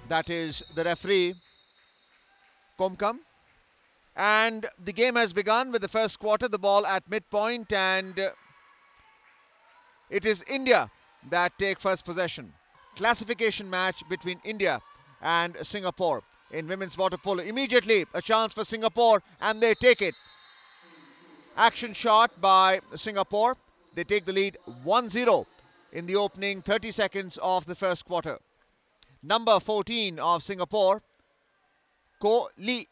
That is the referee, Komkam. And the game has begun with the first quarter, the ball at midpoint, and it is India that take first possession. Classification match between India and Singapore in women's water polo. Immediately a chance for Singapore, and they take it. Action shot by Singapore. They take the lead 1-0 in the opening 30 seconds of the first quarter. Number 14 of Singapore, Ko Lee.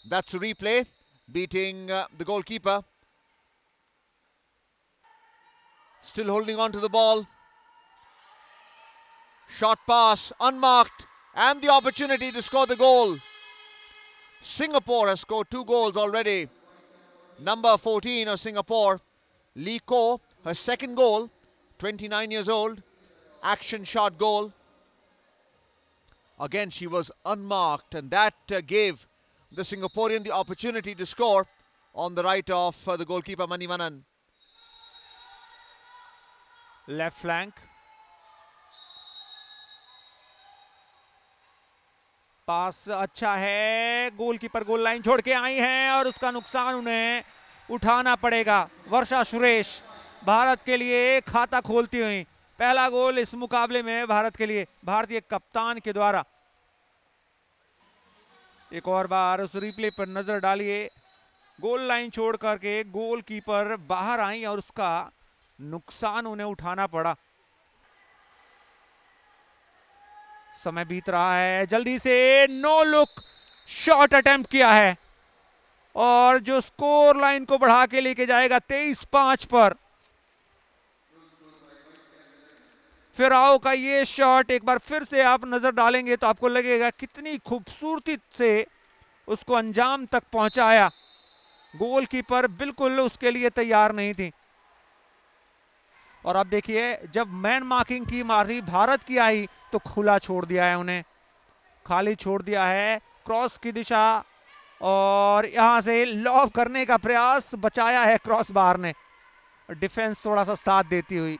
That's a replay, beating the goalkeeper. Still holding on to the ball. Short pass, unmarked, and the opportunity to score the goal. Singapore has scored 2 goals already. Number 14 of Singapore, Lee Ko, her second goal, 29 years old. Action shot goal. Again, she was unmarked, and that gave the Singaporean the opportunity to score on the right of the goalkeeper Manivanan. Left flank. पास अच्छा है, goalkeeper goal line छोड़ के आई हैं और उसका नुकसान उन्हें उठाना पड़ेगा। वर्षा सुरेश भारत के लिए खाता खोलती हुई पहला गोल इस मुकाबले में भारत के लिए भारतीय कप्तान के द्वारा। एक और बार उस रिप्ले पर नजर डालिए, गोल लाइन छोड़ करके गोलकीपर बाहर आई और उसका नुकसान उन्हें उठाना पड़ा। समय बीत रहा है, जल्दी से नो लुक शॉट अटेम्प्ट किया है और जो स्कोर लाइन को बढ़ा के लेके जाएगा 23-5 पर। फिराओ का ये शॉट एक बार फिर से आप नजर डालेंगे तो आपको लगेगा कितनी खूबसूरती से उसको अंजाम तक पहुंचाया। गोलकीपर बिल्कुल उसके लिए तैयार नहीं थी। और अब देखिए, जब मैन मार्किंग की मारी भारत की आई तो खुला छोड़ दिया है, उन्हें खाली छोड़ दिया है। क्रॉस की दिशा और यहां से लॉब करने का प्रयास, बचाया है क्रॉस बार ने, डिफेंस थोड़ा सा साथ देती हुई।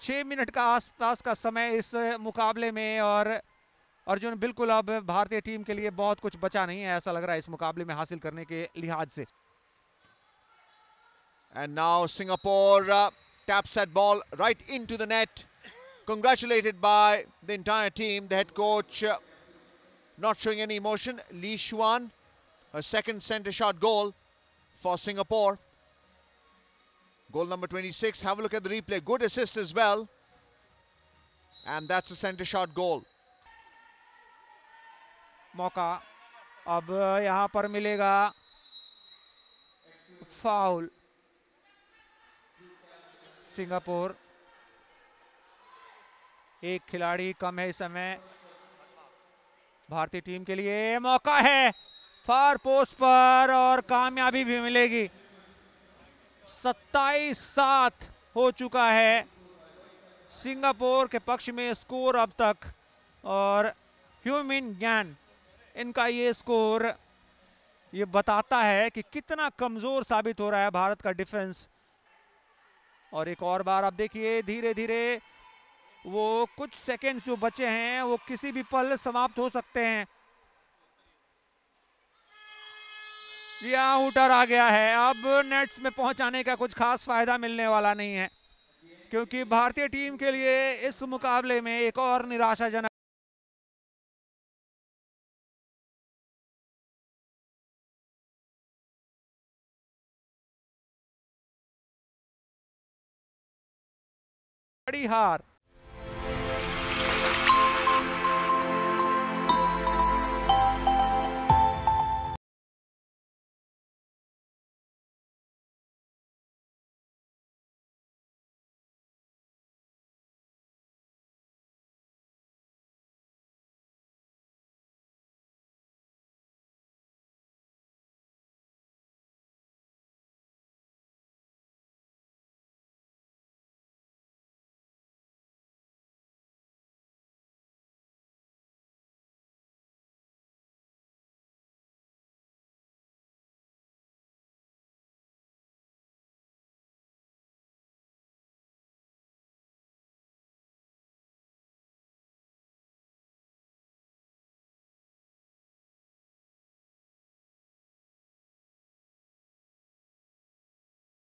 6 मिनट का आसपास का समय इस मुकाबले में और अर्जुन बिल्कुल अब भारतीय टीम के लिए बहुत कुछ बचा नहीं है, ऐसा लग रहा है इस मुकाबले में हासिल करने के लिहाज से। And now Singapore taps that ball right into the net. Congratulated by the entire team. The head coach not showing any emotion. Lee Xuan, her second centre shot goal for Singapore. Goal number 26. Have a look at the replay. Good assist as well. And that's a centre shot goal. मौका अब यहां पर मिलेगा foul. Singapore एक खिलाड़ी कम है इस समय भारतीय टीम के लिए। मौका है फार पोस्ट पर और कामयाबी भी मिलेगी। 27-7 हो चुका है सिंगापुर के पक्ष में स्कोर अब तक, और ह्यूमिन ज्ञान इनका ये स्कोर ये बताता है कि कितना कमजोर साबित हो रहा है भारत का डिफेंस। और एक और बार आप देखिए, धीरे धीरे वो कुछ सेकंड्स जो बचे हैं वो किसी भी पल समाप्त हो सकते हैं। यह हुटर आ गया है, अब नेट्स में पहुंचाने का कुछ खास फायदा मिलने वाला नहीं है, क्योंकि भारतीय टीम के लिए इस मुकाबले में एक और निराशाजनक बड़ी हार।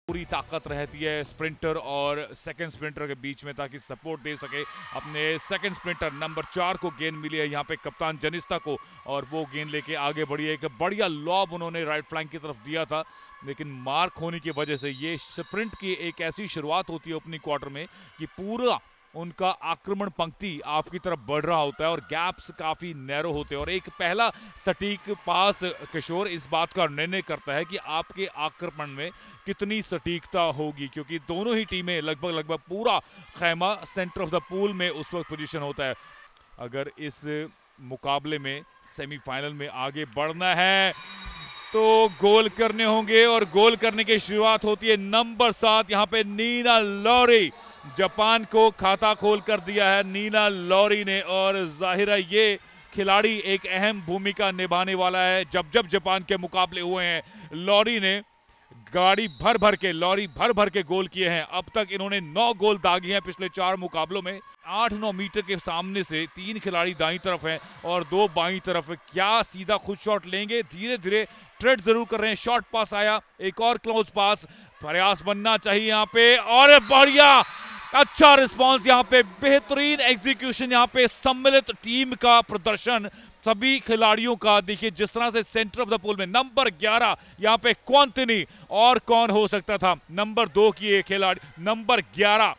पूरी ताकत रहती है स्प्रिंटर और सेकंड स्प्रिंटर के बीच में, ताकि सपोर्ट दे सके अपने सेकंड स्प्रिंटर नंबर 4 को गेंद मिली है यहाँ पे कप्तान जनिस्ता को, और वो गेंद लेके आगे बढ़ी है। एक बढ़िया लॉब उन्होंने राइट फ्लैंक की तरफ दिया था, लेकिन मार्क होने की वजह से ये स्प्रिंट की एक ऐसी शुरुआत होती है ओपनिंग क्वार्टर में कि पूरा उनका आक्रमण पंक्ति आपकी तरफ बढ़ रहा होता है और गैप्स काफी नैरो होते हैं। और एक पहला सटीक पास किशोर इस बात का निर्णय करता है कि आपके आक्रमण में कितनी सटीकता होगी, क्योंकि दोनों ही टीमें लगभग पूरा खैमा सेंटर ऑफ द पूल में उस वक्त पोजीशन होता है। अगर इस मुकाबले में सेमीफाइनल में आगे बढ़ना है तो गोल करने होंगे, और गोल करने की शुरुआत होती है नंबर 7 यहाँ पे नीना लॉरी। जापान को खाता खोल कर दिया है नीना लॉरी ने, और जाहिर है ये खिलाड़ी एक अहम भूमिका निभाने वाला है। जब जब जापान के मुकाबले हुए हैं लॉरी ने लॉरी भर भर के गोल किए हैं। अब तक इन्होंने 9 गोल दागे हैं पिछले 4 मुकाबलों में। 8-9 मीटर के सामने से 3 खिलाड़ी दाईं तरफ हैं और 2 बाईं तरफ। क्या सीधा खुद शॉट लेंगे? धीरे धीरे ट्रेड जरूर कर रहे हैं। शॉर्ट पास आया, एक और क्लोज पास, प्रयास बनना चाहिए यहाँ पे, और बढ़िया अच्छा रिस्पांस यहाँ पे, बेहतरीन एग्जीक्यूशन यहाँ पे, सम्मिलित टीम का प्रदर्शन सभी खिलाड़ियों का। देखिए जिस तरह से सेंटर ऑफ द पूल में नंबर 11 यहाँ पे क्वांटिनी, और कौन हो सकता था नंबर 2 की ये खिलाड़ी, नंबर 11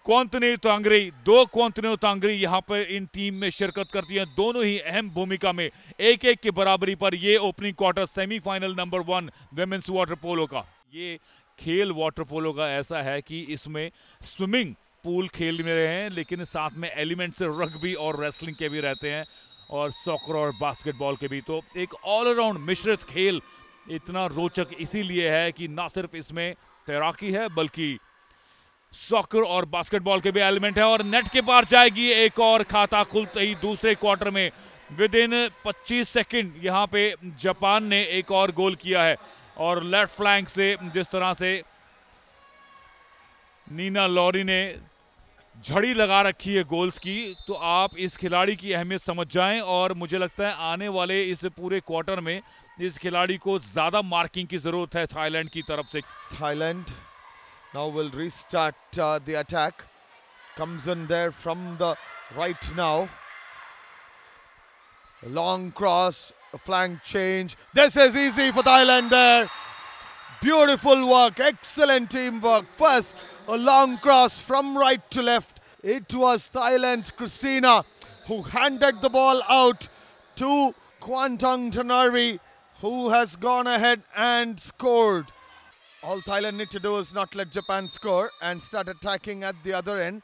क्वांटिनी तांगरी। 2 क्वांटिनी तांगरी यहाँ पर इन टीम में शिरकत करती हैं, दोनों ही अहम भूमिका में। 1-1 की बराबरी पर ये opening quarter semifinal number 1 women's water polo का। ये खेल वाटर पोलो का ऐसा है कि इसमें स्विमिंग पूल खेल में रहे हैं, लेकिन साथ में एलिमेंट्स रग्बी और रेसलिंग के भी रहते हैं, और सॉकर और बास्केटबॉल के भी। तो एक ऑलराउंड मिश्रित खेल इतना रोचक इसीलिए है कि ना सिर्फ इसमें तैराकी है बल्कि सॉकर और बास्केटबॉल के भी एलिमेंट है। और नेट के पार जाएगी एक और, खाता खुलते ही दूसरे क्वार्टर में विदिन 25 सेकंड यहाँ पे जापान ने एक और गोल किया है। और लेफ्ट फ्लैंक से जिस तरह से नीना लॉरी ने झड़ी लगा रखी है गोल्स की, तो आप इस खिलाड़ी की अहमियत समझ जाएं। और मुझे लगता है आने वाले इस पूरे क्वार्टर में इस खिलाड़ी को ज्यादा मार्किंग की जरूरत है थाईलैंड की तरफ से। Thailand now will restart the attack. Comes in there from the right now. A long cross, a flank change. This is easy for Thailand there. Beautiful work, excellent teamwork. First, a long cross from right to left. It was Thailand's Christina who handed the ball out to Kwantong Tanari, who has gone ahead and scored. All Thailand need to do is not let Japan score and start attacking at the other end.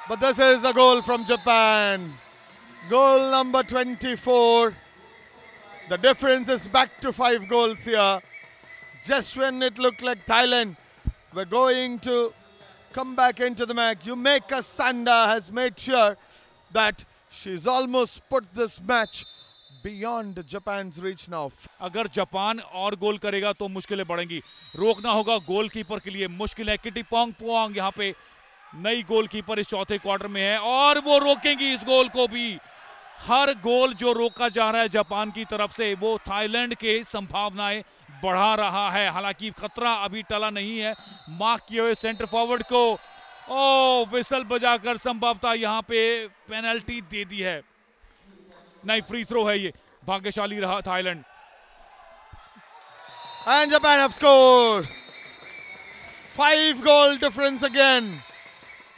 But this is a goal from Japan. Goal number 24. The difference is back to 5 goals here. Just when it looked like Thailand were going to come back into the match, Yumeka Sanda has made sure that she's almost put this match beyond Japan's reach now. अगर Japan और गोल करेगा तो मुश्किलें बढ़ेंगी। रोकना होगा goalkeeper के लिए मुश्किल है। किटीपोंग पुआंग यहाँ पे नई गोलकीपर इस चौथे क्वार्टर में है, और वो रोकेंगी इस गोल को भी। हर गोल जो रोका जा रहा है जापान की तरफ से, वो थाईलैंड के संभावनाएं बढ़ा रहा है। हालांकि खतरा अभी टला नहीं है। मार्क किए हुए सेंटर फॉरवर्ड को विसल बजाकर संभवतः यहाँ पे पेनल्टी दे दी है। नहीं, फ्री थ्रो है ये। भाग्यशाली रहा Thailand. And Japan have scored. 5 goal difference again.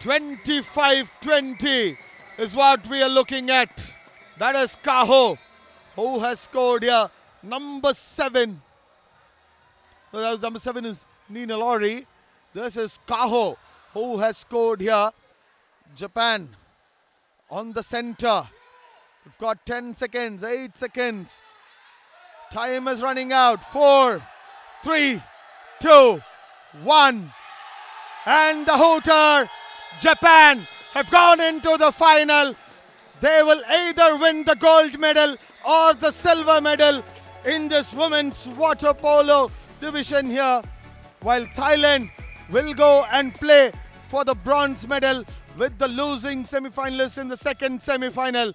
25-20 is what we are looking at. That is Kaho, who has scored here. Number 7. So number 7 is Nina Lori. This is Kaho, who has scored here. Japan on the center. We've got 10 seconds, 8 seconds. Time is running out. 4, 3, 2, 1. And the hooter, Japan have gone into the final. They will either win the gold medal or the silver medal in this women's water polo division here, while Thailand will go and play for the bronze medal with the losing semi-finalists in the second semi-final.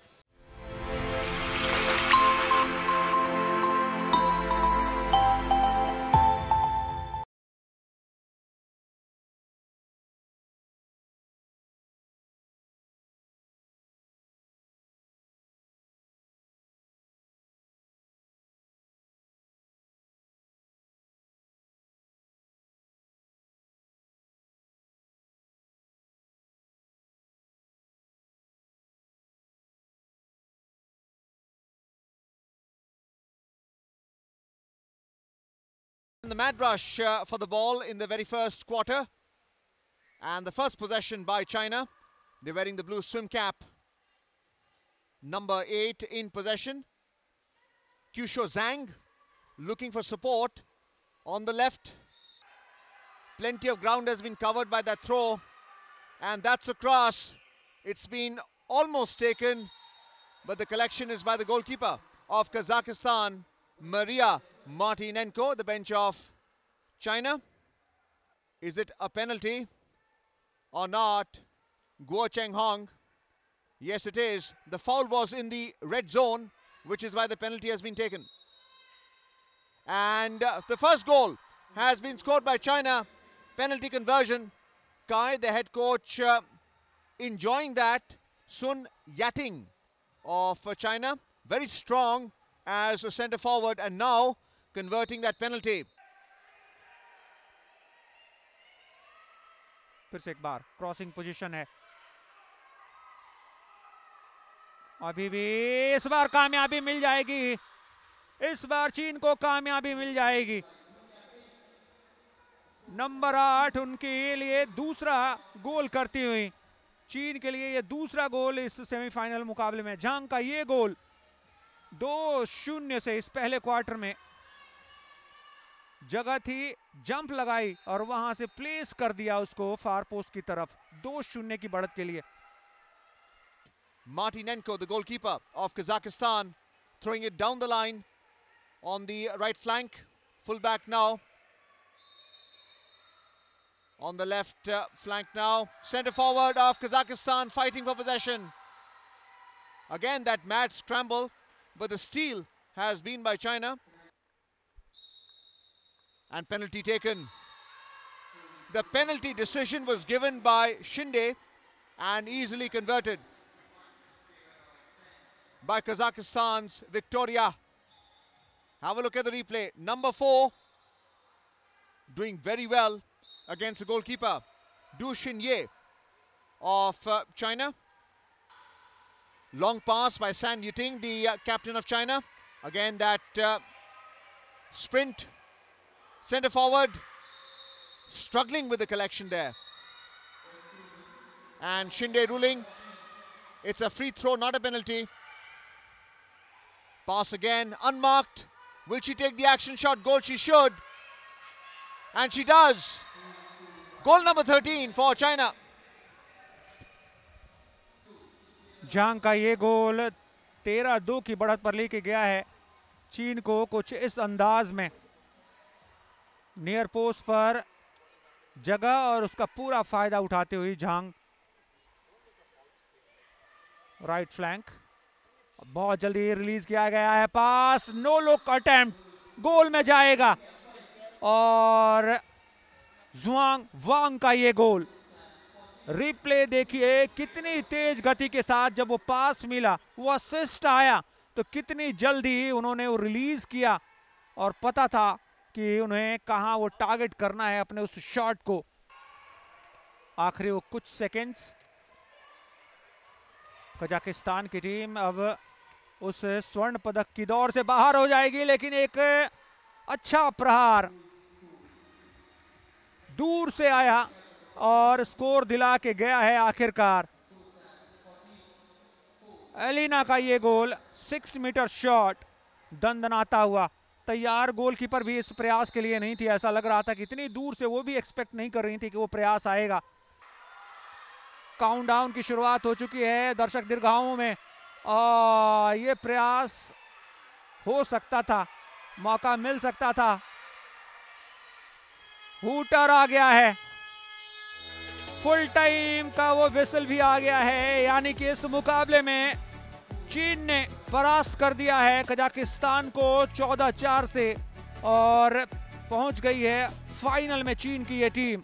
The mad rush for the ball in the very first quarter. And the first possession by China. They're wearing the blue swim cap. Number 8 in possession. Qiushuo Zhang looking for support on the left. Plenty of ground has been covered by that throw. And that's a cross. It's been almost taken, but the collection is by the goalkeeper of Kazakhstan, Maria Martinenko, the bench of China. Is it a penalty or not? Guo Chenghong. Yes, it is. The foul was in the red zone, which is why the penalty has been taken. And the first goal has been scored by China. Penalty conversion. Kai, the head coach, enjoying that. Sun Yating of China, very strong as a centre forward, and now converting that penalty. फिर से एक बार crossing position है, अभी भी इस बार कामयाबी मिल जाएगी, इस बार चीन को कामयाबी मिल जाएगी। नंबर 8 उनके लिए दूसरा गोल करती हुई, चीन के लिए ये दूसरा गोल इस सेमीफाइनल मुकाबले में। झांग का ये गोल 2-0 से इस पहले क्वार्टर में जगह थी, जंप लगाई और वहां से प्लेस कर दिया उसको फार पोस्ट की तरफ, 2-0 की बढ़त के लिए। Martinenko, the goalkeeper of Kazakhstan, throwing it down the line on the right flank. Fullback now. On the left flank now. Centre forward of Kazakhstan fighting for possession. Again that mad scramble, but the steal has been by China. And penalty taken. The penalty decision was given by Shinde and easily converted by Kazakhstan's Victoria. Have a look at the replay. Number 4 doing very well against the goalkeeper Du Xinye of China. Long pass by San Yuting, the captain of China. Again that sprint. Centre forward struggling with the collection there. And Shinde ruling it's a free throw, not a penalty. Pass again, unmarked. Will she take the action shot? Goal, she should. And she does. Goal number 13 for China. Jhang का ये गोल 13-2 की बढ़त पर लेके गया है चीन को कुछ इस अंदाज में। नियर पोस्ट पर जगह और उसका पूरा फायदा उठाते हुए झांग। राइट फ्लैंक, बहुत जल्दी रिलीज किया गया है, पास नो लुक अटेम्प्ट, गोल में जाएगा। और जुआंग वांग का ये गोल, रिप्ले देखिए कितनी तेज गति के साथ जब वो पास मिला, वो असिस्ट आया तो कितनी जल्दी उन्होंने वो रिलीज किया और पता था कि उन्हें कहां वो टारगेट करना है अपने उस शॉट को। आखिरी वो कुछ सेकंड्स, कजाकिस्तान की टीम अब उस स्वर्ण पदक की दौड़ से बाहर हो जाएगी, लेकिन एक अच्छा प्रहार दूर से आया और स्कोर दिला के गया है आखिरकार। एलिना का ये गोल 6 मीटर शॉट दंदनाता हुआ। तैयार गोलकीपर भी इस प्रयास के लिए नहीं थी, ऐसा लग रहा था कि इतनी दूर से वो भी एक्सपेक्ट नहीं कर रही थी कि वो प्रयास आएगा। काउंटडाउन की शुरुआत हो चुकी है दर्शक दीर्घाओं में और ये प्रयास हो सकता था, मौका मिल सकता था। हूटर आ गया है, फुल टाइम का वो विसल भी आ गया है, यानी कि इस मुकाबले में चीन ने परास्त कर दिया है कजाकिस्तान को 14-4 से और पहुंच गई है फाइनल में चीन की ये टीम।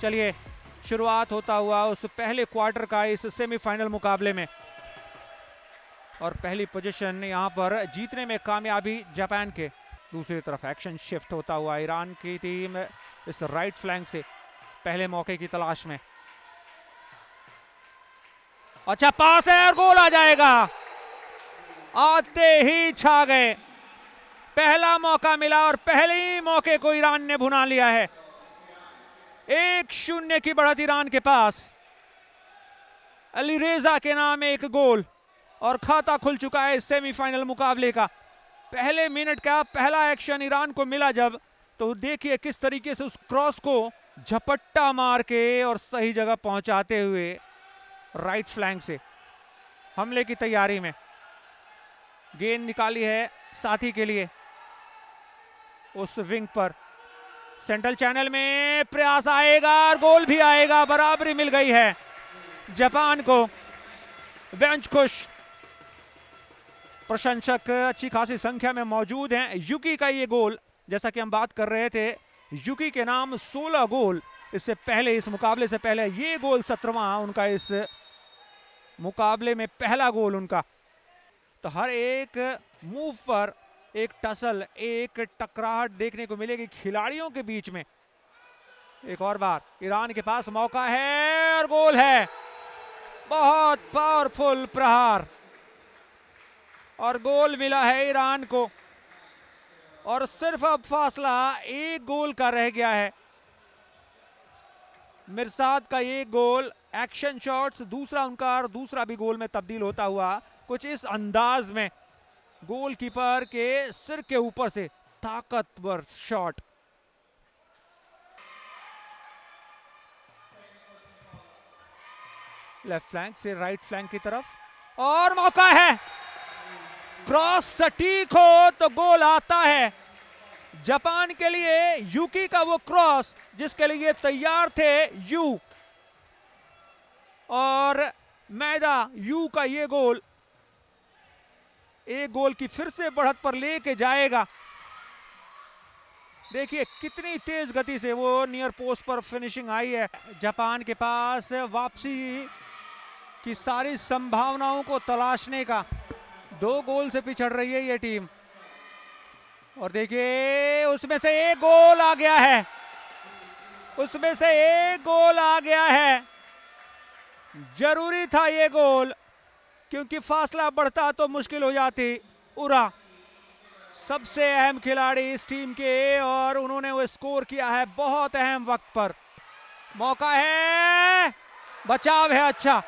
चलिए शुरुआत होता हुआ उस पहले क्वार्टर का इस सेमीफाइनल मुकाबले में, और पहली पोजीशन यहां पर जीतने में कामयाबी जापान के। दूसरी तरफ एक्शन शिफ्ट होता हुआ ईरान की टीम इस राइट फ्लैंक से पहले मौके की तलाश में। अच्छा पास है और गोल आ जाएगा, आते ही छा गए। पहला मौका मिला और पहले ही मौके को ईरान ने भुना लिया है। 1-0 की बढ़त ईरान के पास। अली रेजा के नाम एक गोल और खाता खुल चुका है सेमीफाइनल मुकाबले का। पहले मिनट का पहला एक्शन ईरान को मिला जब, तो देखिए किस तरीके से उस क्रॉस को झपट्टा मार के और सही जगह पहुंचाते हुए राइट फ्लैंक से हमले की तैयारी में गेंद निकाली है साथी के लिए उस विंग पर। सेंट्रल चैनल में प्रयास आएगा और गोल भी आएगा। बराबरी मिल गई है जापान को। बेंच खुश, प्रशंसक अच्छी खासी संख्या में मौजूद हैं। युकी का ये गोल, जैसा कि हम बात कर रहे थे, युकी के नाम 16 गोल इससे पहले, इस मुकाबले से पहले ये गोल 17वां उनका, इस मुकाबले में पहला गोल उनका। तो हर एक मूव पर एक टसल, एक टकराहट देखने को मिलेगी खिलाड़ियों के बीच में। एक और बार ईरान के पास मौका है और गोल है। बहुत पावरफुल प्रहार और गोल मिला है ईरान को, और सिर्फ अब फासला एक गोल का रह गया है। मिर्साद का ये गोल एक्शन शॉट्स, दूसरा उनका, और दूसरा भी गोल में तब्दील होता हुआ कुछ इस अंदाज में, गोलकीपर के सिर के ऊपर से ताकतवर शॉट। लेफ्ट फ्लैंक से राइट फ्लैंक की तरफ और मौका है। क्रॉस सटीक हो तो गोल आता है। जापान के लिए युकी का वो क्रॉस जिसके लिए तैयार थे यू, और मैदा यू का ये गोल एक गोल की फिर से बढ़त पर लेके जाएगा। देखिए कितनी तेज गति से वो नियर पोस्ट पर फिनिशिंग आई है। जापान के पास वापसी की सारी संभावनाओं को तलाशने का, 2 गोल से पिछड़ रही है ये टीम, और देखिए उसमें से एक गोल आ गया है, उसमें से एक गोल आ गया है। जरूरी था ये गोल, क्योंकि फासला बढ़ता तो मुश्किल हो जाती। उरा सबसे अहम खिलाड़ी इस टीम के, और उन्होंने वो स्कोर किया है बहुत अहम वक्त पर। मौका है, बचाव है अच्छा,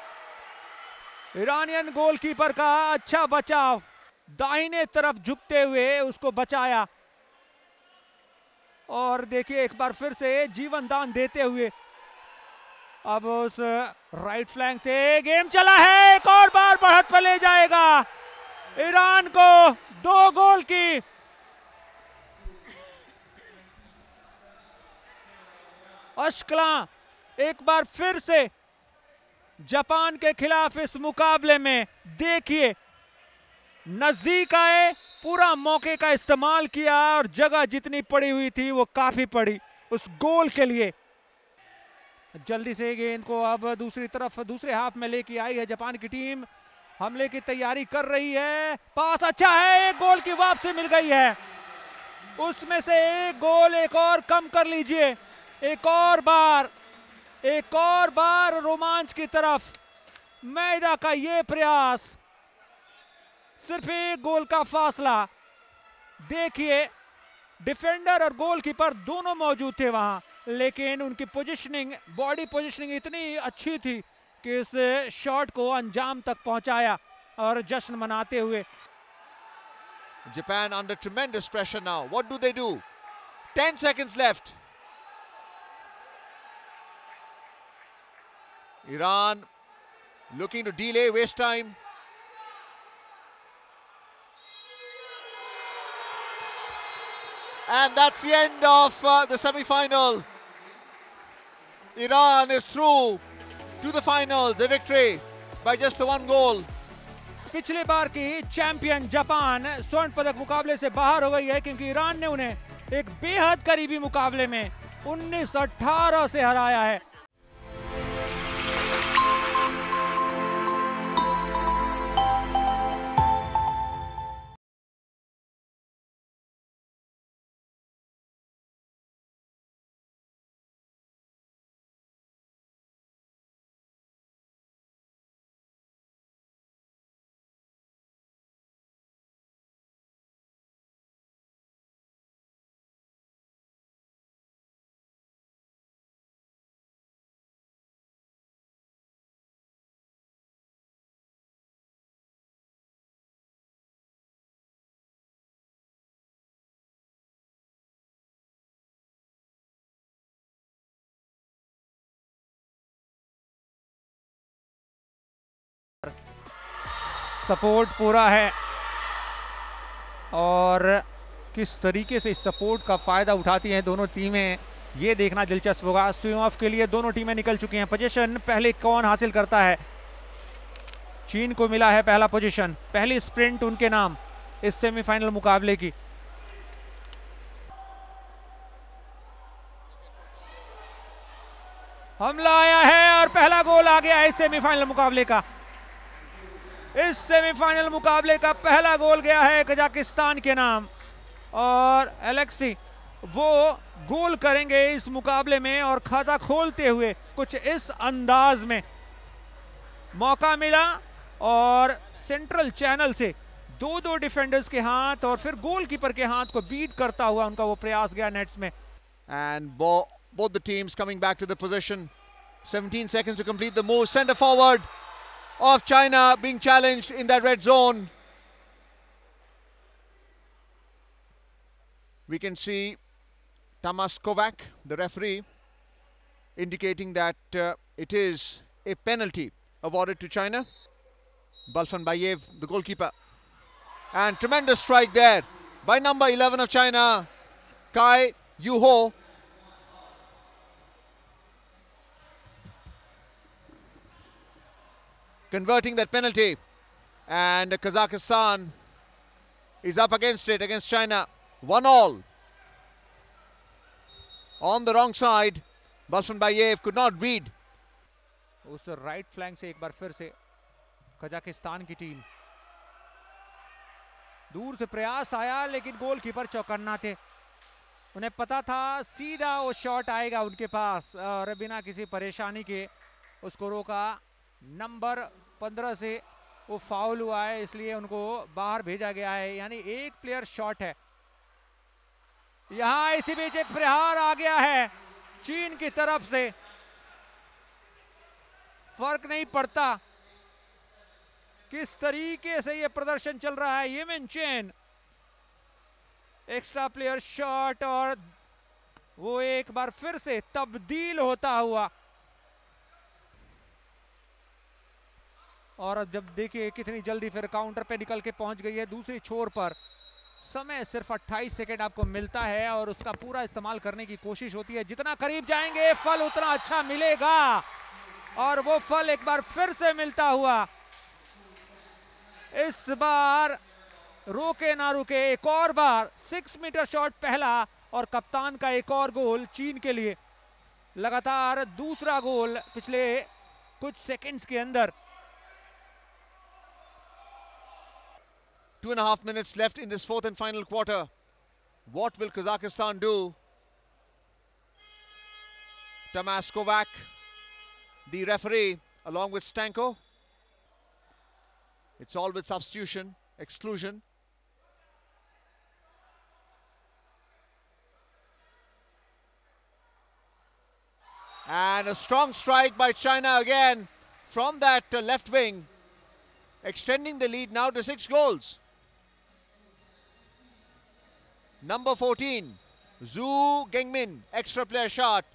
ईरानियन गोलकीपर का अच्छा बचाव, दाहिने तरफ झुकते हुए उसको बचाया, और देखिए एक बार फिर से जीवन दान देते हुए अब उस राइट फ्लैंक से गेम चला है। एक और बार बढ़त पर ले जाएगा ईरान को 2 गोल की। अश्कलां एक बार फिर से जापान के खिलाफ इस मुकाबले में, देखिए नजदीक आए, पूरा मौके का इस्तेमाल किया, और जगह जितनी पड़ी हुई थी वो काफी पड़ी उस गोल के लिए। जल्दी से गेंद को अब दूसरी तरफ, दूसरे हाफ में लेके आई है जापान की टीम। हमले की तैयारी कर रही है। पास अच्छा है, एक गोल की वापसी मिल गई है। उसमें से एक गोल एक और कम कर लीजिए। एक और बार रोमांच की तरफ मैदा का ये प्रयास, सिर्फ एक गोल का फासला। देखिए डिफेंडर और गोलकीपर दोनों मौजूद थे वहां, लेकिन उनकी पोजीशनिंग, बॉडी पोजीशनिंग इतनी अच्छी थी कि इस शॉट को अंजाम तक पहुंचाया और जश्न मनाते हुए। Japan under tremendous pressure now. What do they do? 10 seconds left. Iran looking to delay, waste time. And that's the end of the semi-final. Iran is through to the finals. The victory by just the 1 goal. पिछले बार की champion Japan स्वर्ण पदक मुकाबले से बाहर हो गई है, क्योंकि ईरान ने उन्हें एक बेहद करीबी मुकाबले में 19-18 से हराया है। सपोर्ट पूरा है और किस तरीके से इस सपोर्ट का फायदा उठाती हैं दोनों टीमें, ये देखना दिलचस्प होगा। स्विम ऑफ के लिए दोनों टीमें निकल चुकी हैं। पोजीशन पहले कौन हासिल करता है? चीन को मिला है पहला पोजीशन, पहली स्प्रिंट उनके नाम इस सेमीफाइनल मुकाबले की। हमला आया है और पहला गोल आ गया है इस सेमीफाइनल मुकाबले का। इस सेमीफाइनल मुकाबले का पहला गोल गया है कजाकिस्तान के नाम और एलेक्सी वो गोल करेंगे इस मुकाबले में और खाता खोलते हुए कुछ इस अंदाज में। मौका मिला और सेंट्रल चैनल से दो डिफेंडर्स के हाथ और फिर गोलकीपर के हाथ को बीट करता हुआ उनका वो प्रयास गया नेट्स में। And both the teams coming back to the position. 17 seconds to complete the move. Centre forward of China being challenged in that red zone. We can see Tamas Kovac, the referee, indicating that it is a penalty awarded to China. Balfan Bayev, the goalkeeper. And tremendous strike there by number 11 of China, Kai Yu-ho. Converting that penalty, and Kazakhstan is up against it, against China. 1-all. On the wrong side, Balfan Bayev could not read. उस right flank से एक बार फिर से Kazakhstan की team, दूर से प्रयास आया लेकिन गोलकीपर चौकन्ना थे। उन्हें पता था सीधा वो शॉट आएगा उनके पास और बिना किसी परेशानी के उसको रोका। नंबर 15 से वो फाउल हुआ है, इसलिए उनको बाहर भेजा गया है, यानी एक प्लेयर शॉट है। यहां इसी बीच एक प्रहार आ गया है चीन की तरफ से। फर्क नहीं पड़ता किस तरीके से ये प्रदर्शन चल रहा है। येमिन चेन एक्स्ट्रा प्लेयर शॉट और वो एक बार फिर से तब्दील होता हुआ। और अब जब देखिए कितनी जल्दी फिर काउंटर पे निकल के पहुंच गई है दूसरी छोर पर। समय सिर्फ 28 सेकेंड आपको मिलता है और उसका पूरा इस्तेमाल करने की कोशिश होती है। जितना करीब जाएंगे फल उतना अच्छा मिलेगा और वो फल एक बार फिर से मिलता हुआ। इस बार रोके ना रुके, एक और बार 6 मीटर शॉट पहला और कप्तान का एक और गोल चीन के लिए। लगातार दूसरा गोल पिछले कुछ सेकंड्स के अंदर। 2.5 minutes left in this fourth and final quarter. What will Kazakhstan do? Tamas Kovac, the referee, along with Stanko. It's all with substitution, exclusion. And a strong strike by China again from that left wing, extending the lead now to 6 goals. Number 14, Zhu Gengmin, extra player shot.